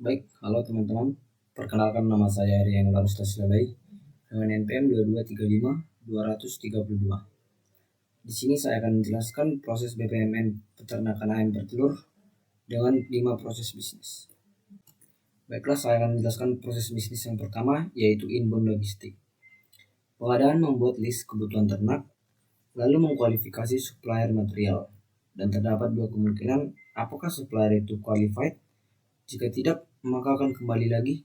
Baik, halo teman-teman. Perkenalkan, nama saya Rian Larustaslalai dengan NPM 2235232. Di sini saya akan menjelaskan proses BPMN peternakan ayam bertelur dengan 5 proses bisnis. Baiklah, saya akan menjelaskan proses bisnis yang pertama, yaitu inbound logistik. Pengadaan membuat list kebutuhan ternak, lalu mengkualifikasi supplier material, dan terdapat 2 kemungkinan apakah supplier itu qualified. Jika tidak, maka akan kembali lagi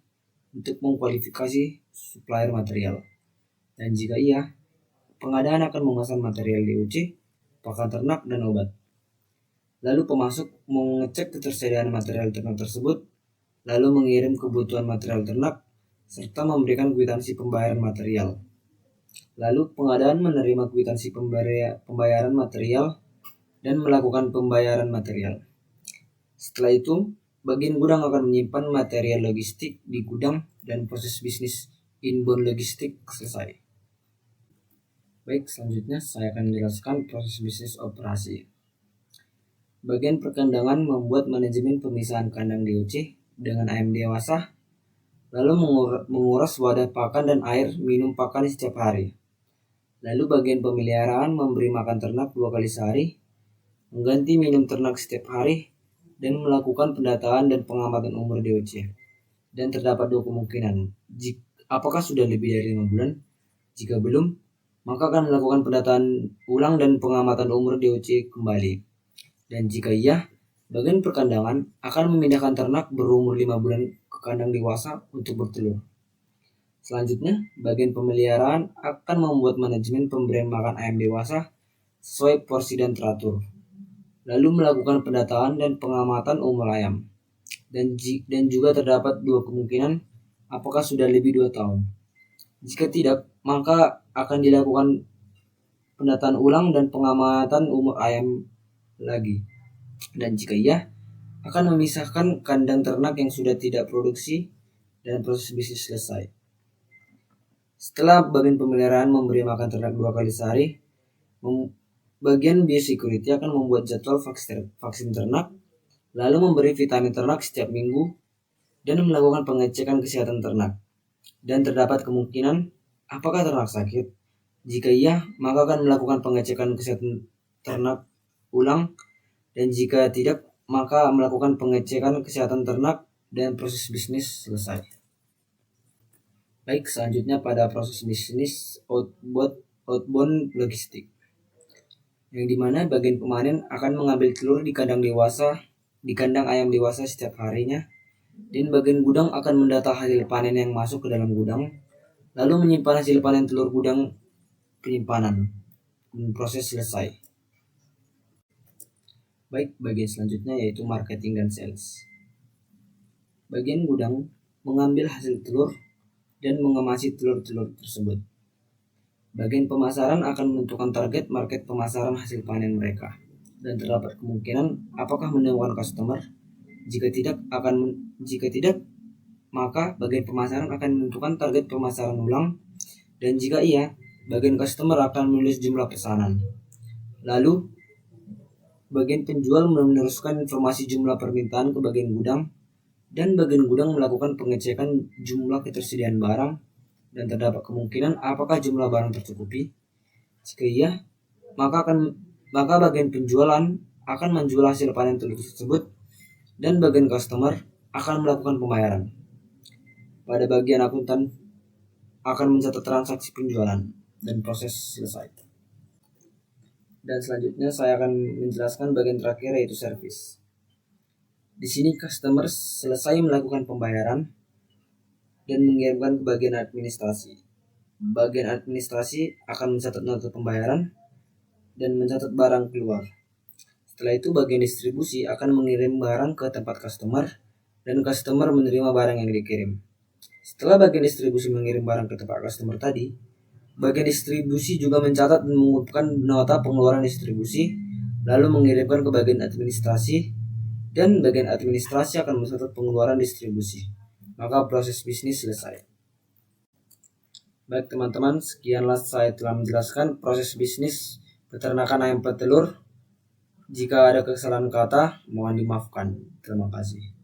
untuk mengkualifikasi supplier material. Dan jika iya, pengadaan akan memesan material DOC, pakan ternak, dan obat. Lalu pemasok mengecek ketersediaan material ternak tersebut, lalu mengirim kebutuhan material ternak, serta memberikan kwitansi pembayaran material. Lalu pengadaan menerima kwitansi pembayaran material dan melakukan pembayaran material. Setelah itu, bagian gudang akan menyimpan material logistik di gudang dan proses bisnis inbound logistik selesai. Baik, selanjutnya saya akan menjelaskan proses bisnis operasi. Bagian perkandangan membuat manajemen pemisahan kandang DOC dengan ayam dewasa, lalu menguras wadah pakan dan air minum pakan setiap hari. Lalu bagian pemeliharaan memberi makan ternak 2 kali sehari, mengganti minum ternak setiap hari, dan melakukan pendataan dan pengamatan umur DOC. Dan terdapat 2 kemungkinan, apakah sudah lebih dari 5 bulan. Jika belum, maka akan melakukan pendataan ulang dan pengamatan umur DOC kembali. Dan jika iya, bagian perkandangan akan memindahkan ternak berumur 5 bulan ke kandang dewasa untuk bertelur. Selanjutnya, bagian pemeliharaan akan membuat manajemen pemberian makan ayam dewasa sesuai porsi dan teratur, lalu melakukan pendataan dan pengamatan umur ayam. Dan juga terdapat 2 kemungkinan, apakah sudah lebih 2 tahun. Jika tidak, maka akan dilakukan pendataan ulang dan pengamatan umur ayam lagi. Dan jika iya, akan memisahkan kandang ternak yang sudah tidak produksi dan proses bisnis selesai. Setelah bagian pemeliharaan memberi makan ternak 2 kali sehari, bagian biosecurity akan membuat jadwal vaksin ternak, lalu memberi vitamin ternak setiap minggu, dan melakukan pengecekan kesehatan ternak. Dan terdapat kemungkinan apakah ternak sakit. Jika iya, maka akan melakukan pengecekan kesehatan ternak ulang, dan jika tidak, maka melakukan pengecekan kesehatan ternak dan proses bisnis selesai. Baik, selanjutnya pada proses bisnis outbound logistik, yang dimana bagian pemanen akan mengambil telur di kandang ayam dewasa setiap harinya, dan bagian gudang akan mendata hasil panen yang masuk ke dalam gudang, lalu menyimpan hasil panen telur gudang penyimpanan, dan proses selesai. Baik, bagian selanjutnya yaitu marketing dan sales. Bagian gudang mengambil hasil telur dan mengemasi telur-telur tersebut. Bagian pemasaran akan menentukan target market pemasaran hasil panen mereka, dan terdapat kemungkinan apakah menemukan customer. Jika tidak, maka bagian pemasaran akan menentukan target pemasaran ulang, dan jika iya, bagian customer akan menulis jumlah pesanan. Lalu bagian penjual meneruskan informasi jumlah permintaan ke bagian gudang, dan bagian gudang melakukan pengecekan jumlah ketersediaan barang, dan terdapat kemungkinan apakah jumlah barang tercukupi. Jika iya, maka bagian penjualan akan menjual hasil panen telur tersebut, dan bagian customer akan melakukan pembayaran. Pada bagian akuntan akan mencatat transaksi penjualan dan proses selesai. Dan selanjutnya saya akan menjelaskan bagian terakhir, yaitu service. Di sini customer selesai melakukan pembayaran dan mengirimkan ke bagian administrasi. Bagian administrasi akan mencatat nota pembayaran dan mencatat barang keluar. Setelah itu bagian distribusi akan mengirim barang ke tempat customer, dan customer menerima barang yang dikirim. Setelah bagian distribusi mengirim barang ke tempat customer tadi, bagian distribusi juga mencatat dan mengumumkan nota pengeluaran distribusi, lalu mengirimkan ke bagian administrasi, dan bagian administrasi akan mencatat pengeluaran distribusi. Maka proses bisnis selesai. Baik teman-teman, sekianlah saya telah menjelaskan proses bisnis peternakan ayam petelur. Jika ada kesalahan kata, mohon dimaafkan. Terima kasih.